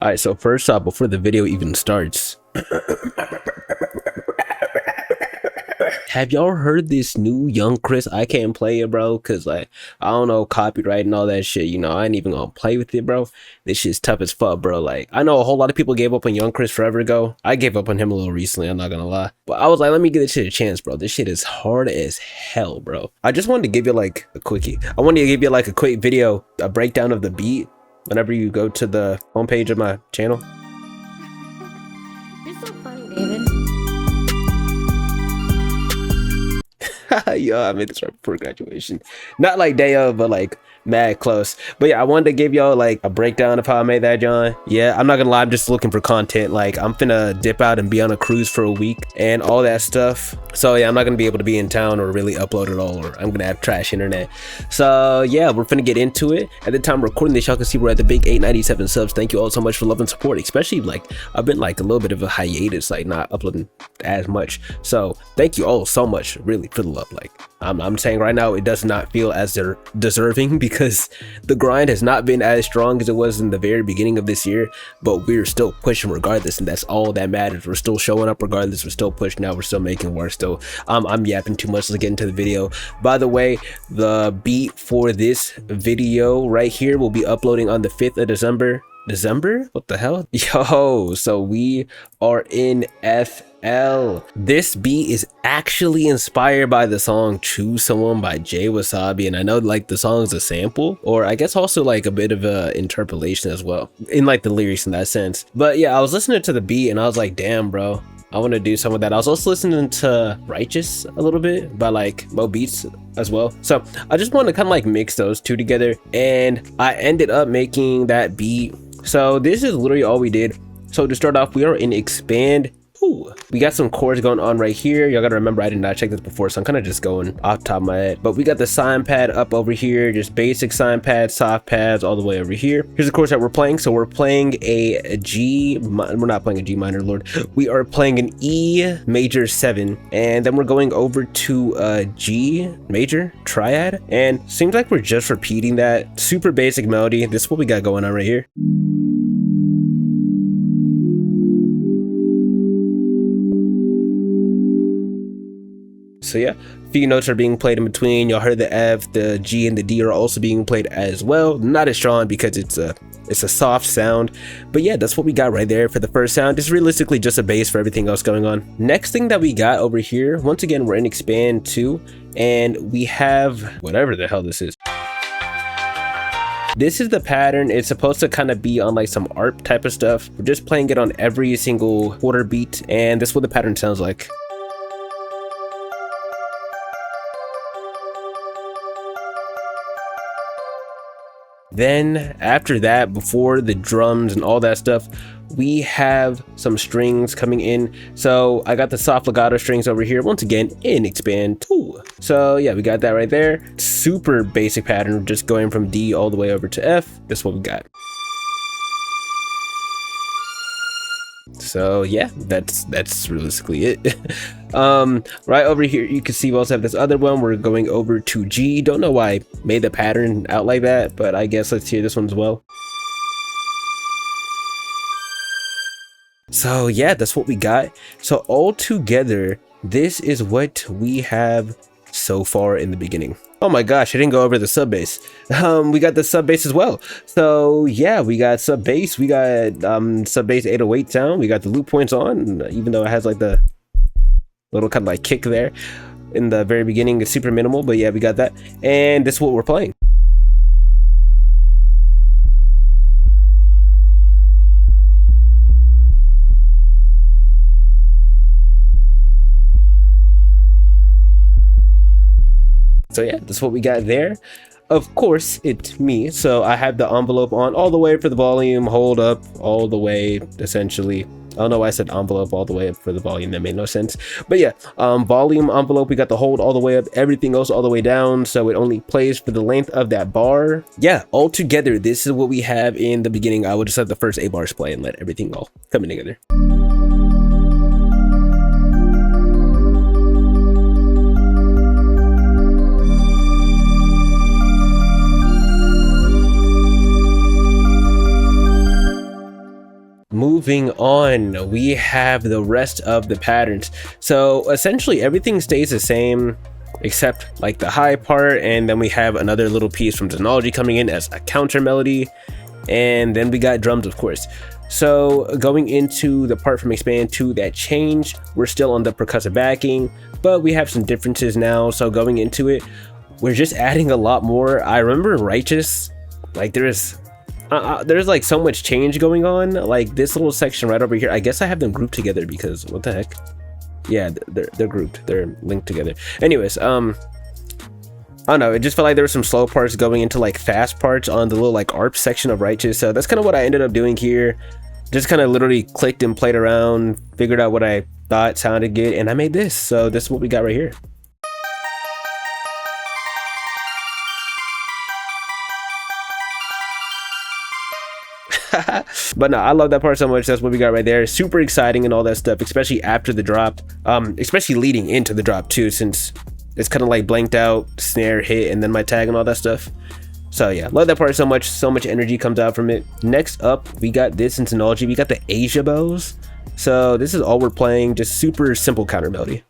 All right, so first off, before the video even starts, have y'all heard this new Young Chris? I can't play it, bro, because like I don't know, copyright and all that shit. You know, I ain't even gonna play with it, bro. This shit's tough as fuck, bro. Like I know a whole lot of people gave up on Young Chris forever ago. I gave up on him a little recently. I'm not gonna lie, but I was like, let me give this shit a chance, bro. This shit is hard as hell, bro. I just wanted to give you like a quickie. I wanted to give you like a quick video, a breakdown of the beat. Whenever you go to the homepage of my channel. You're so funny, David. Yo, I made this right before graduation. Not like day of, but like mad close. But yeah, I wanted to give y'all like a breakdown of how I made that, John. Yeah, I'm not gonna lie, I'm just looking for content. Like I'm finna dip out and be on a cruise for a week and all that stuff. So yeah, I'm not gonna be able to be in town or really upload at all, or I'm gonna have trash internet. So yeah, we're finna get into it. At the time of recording this, y'all can see we're at the big 897 subs. Thank you all so much for love and support, especially like I've been like a little bit of a hiatus, like not uploading as much. So thank you all so much, really, for the love. Like I'm saying right now, it does not feel as they're deserving because the grind has not been as strong as it was in the very beginning of this year, but we're still pushing regardless, and that's all that matters. We're still showing up regardless. We're still pushing out. We're still making work. Still, I'm yapping too much. Let's get into the video. By the way, the beat for this video right here will be uploading on the 5th of December. What the hell? Yo, so we are in FL. This beat is actually inspired by the song Choose Someone by Jay Wasabi, and I know like the song's a sample, or I guess also like a bit of a interpolation as well in like the lyrics in that sense. But yeah, I was listening to the beat and I was like, damn, bro, I want to do some of that. I was also listening to Righteous a little bit by like Mo Beats as well. So I just want to kind of like mix those two together, and I ended up making that beat. So this is literally all we did. So to start off, we are in Xpand. Ooh, we got some chords going on right here. Y'all gotta remember, I did not check this before, so I'm kind of just going off the top of my head. But we got the Sine Pad up over here, just basic Sine Pad, soft pads all the way over here. Here's the chords that we're playing. So we're playing a G, we're not playing a G minor, Lord. We are playing an E major 7, and then we're going over to a G major triad, and seems like we're just repeating that super basic melody. This is what we got going on right here. So yeah, a few notes are being played in between. Y'all heard the F, the G, and the D are also being played as well. Not as strong because it's a soft sound, but yeah, that's what we got right there for the first sound. It's realistically just a bass for everything else going on. Next thing that we got over here, once again, we're in Xpand 2, and we have whatever the hell this is. This is the pattern. It's supposed to kind of be on like some ARP type of stuff. We're just playing it on every single quarter beat, and this is what the pattern sounds like. Then after that, before the drums and all that stuff, we have some strings coming in. So I got the soft legato strings over here, once again in Xpand 2. So yeah, we got that right there. Super basic pattern, just going from D all the way over to F. That's what we got. So yeah, that's realistically it. Right over here you can see we also have this other one. We're going over to G. Don't know why I made the pattern out like that, but I guess let's hear this one as well. So yeah, that's what we got. So all together, this is what we have so far in the beginning. Oh my gosh, I didn't go over the sub bass. We got the sub bass as well. So yeah, we got sub bass, we got sub bass 808 sound, we got the loop points on, even though it has like the little kind of like kick there in the very beginning. It's super minimal, but yeah, we got that, and this is what we're playing. So yeah, that's what we got there. Of course, it's me, so I have the envelope on all the way for the volume, hold up all the way, essentially. I don't know why I said envelope all the way up for the volume, that made no sense. But yeah, volume envelope, we got the hold all the way up, everything else all the way down, so it only plays for the length of that bar. Yeah, all together, this is what we have in the beginning. I would just have the first 8 bars play and let everything all come in together. Moving on, we have the rest of the patterns. So essentially everything stays the same except like the high part, and then we have another little piece from Zenology coming in as a counter melody, and then we got drums, of course. So going into the part from Xpand 2 that changed, we're still on the percussive backing, but we have some differences now. So going into it, we're just adding a lot more. I remember Righteous, like there's like so much change going on. Like this little section right over here, I guess I have them grouped together because what the heck. Yeah, they're grouped, they're linked together. Anyways, I don't know, it just felt like there were some slow parts going into like fast parts on the little like ARP section of Righteous. So that's kind of what I ended up doing here. Just kind of literally clicked and played around, figured out what I thought sounded good, and I made this. So this is what we got right here. But no, I love that part so much. That's what we got right there. Super exciting and all that stuff, especially after the drop, especially leading into the drop too, since it's kind of like blanked out, snare hit, and then my tag and all that stuff. So yeah, love that part so much. So much energy comes out from it. Next up, we got this in Zenology. We got the Asia bows. So this is all we're playing, just super simple counter melody.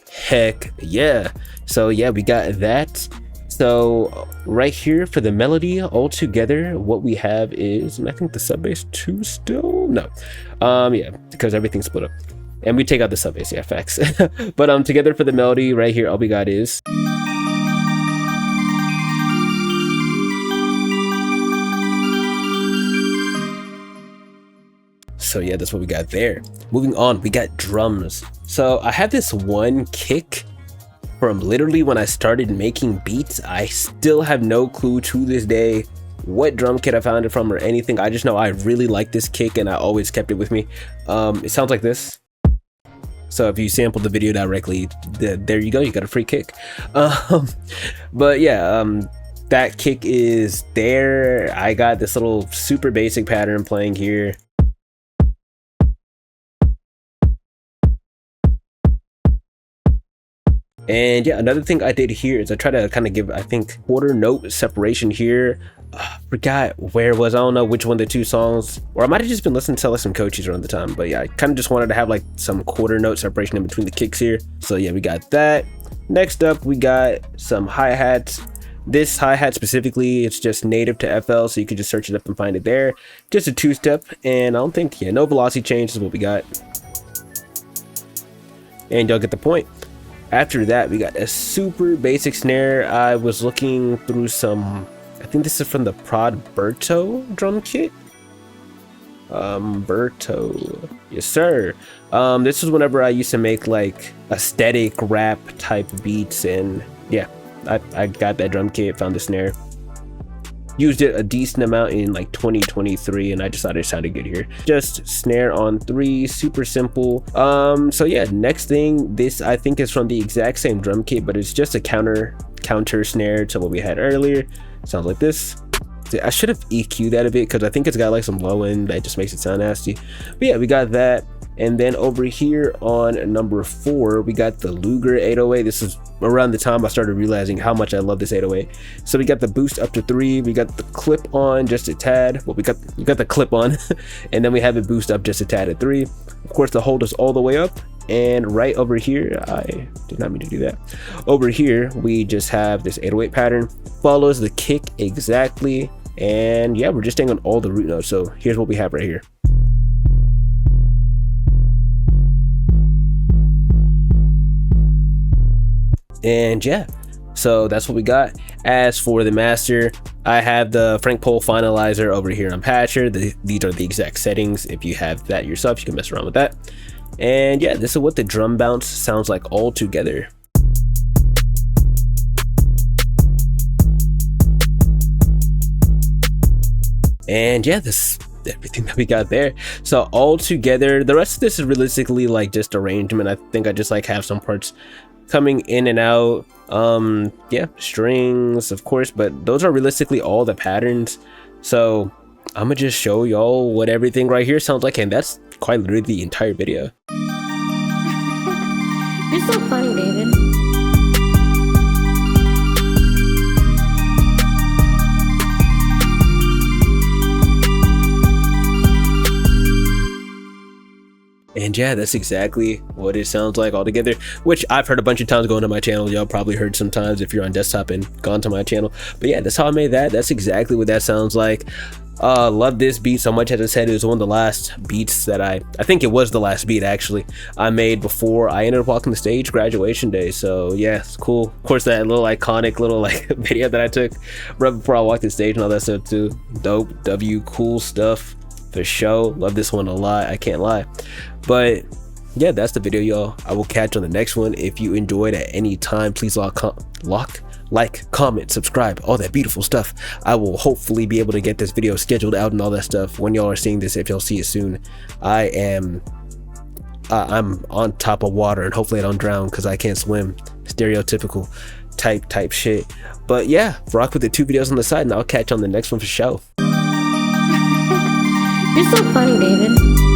Heck yeah. So yeah, we got that. So right here for the melody all together, what we have is, and I think the sub bass 2 still, no, yeah, because everything's split up and we take out the sub bass, yeah, facts. But together for the melody right here, all we got is so yeah, that's what we got there. Moving on, we got drums. So I have this one kick from literally when I started making beats. I still have no clue to this day what drum kit I found it from or anything. I just know I really like this kick and I always kept it with me. It sounds like this. So if you sample the video directly, there you go, you got a free kick. But yeah, that kick is there. I got this little super basic pattern playing here. And yeah, another thing I did here is I try to kind of give, I think, quarter note separation here. Forgot where it was. I don't know which one of the two songs, or I might have just been listening to like some coaches around the time. But yeah, I kind of just wanted to have like some quarter note separation in between the kicks here. So yeah, we got that. Next up, we got some hi-hats. This hi-hat specifically, it's just native to FL, so you could just search it up and find it there. Just a two-step, and I don't think, yeah, no velocity change is what we got. And y'all get the point. After that, we got a super basic snare. I was looking through some, I think this is from the Berto drum kit. Berto, yes sir. This was whenever I used to make like aesthetic rap type beats, and yeah, I got that drum kit, found the snare. Used it a decent amount in like 2023, and I just thought it sounded good here. Just snare on 3, super simple. So yeah, next thing, this I think is from the exact same drum kit, but it's just a counter snare to what we had earlier. Sounds like this. I should have EQ'd that a bit because I think it's got like some low end that just makes it sound nasty. But yeah, we got that. And then over here on number 4, we got the Luger 808. This is around the time I started realizing how much I love this 808. So we got the boost up to 3. We got the clip on just a tad. Well, we got the clip on, and then we have it boost up just a tad at 3. Of course, the hold is all the way up. And right over here, I did not mean to do that. Over here, we just have this 808 pattern. Follows the kick exactly. And yeah, we're just staying on all the root notes. So here's what we have right here. And yeah, so that's what we got. As for the master, I have the Frank Pole finalizer over here on Patcher. These are the exact settings. If you have that yourself, you can mess around with that. And yeah, this is what the drum bounce sounds like all together. And yeah, this everything that we got there. So all together, the rest of this is realistically like just arrangement. I think I just like have some parts coming in and out. Yeah, strings of course, but those are realistically all the patterns. So I'm gonna just show y'all what everything right here sounds like, and that's quite literally the entire video. You're so funny, David. And yeah, that's exactly what it sounds like altogether, which I've heard a bunch of times going to my channel. Y'all probably heard sometimes if you're on desktop and gone to my channel. But yeah, that's how I made that. That's exactly what that sounds like. Love this beat so much. As I said, it was one of the last beats that I think it was the last beat actually I made before I ended up walking the stage graduation day. So yeah, it's cool. Of course, that little iconic little like video that I took right before I walked the stage and all that stuff too. Dope. Cool stuff for sure. Love this one a lot, I can't lie. But yeah, that's the video, y'all. I will catch you on the next one. If you enjoyed at any time, please like, comment, subscribe, all that beautiful stuff. I will hopefully be able to get this video scheduled out and all that stuff when y'all are seeing this, if y'all see it soon. I'm on top of water and hopefully I don't drown because I can't swim. Stereotypical type shit. But yeah, rock with the 2 videos on the side and I'll catch you on the next one for sure. You're so funny, David.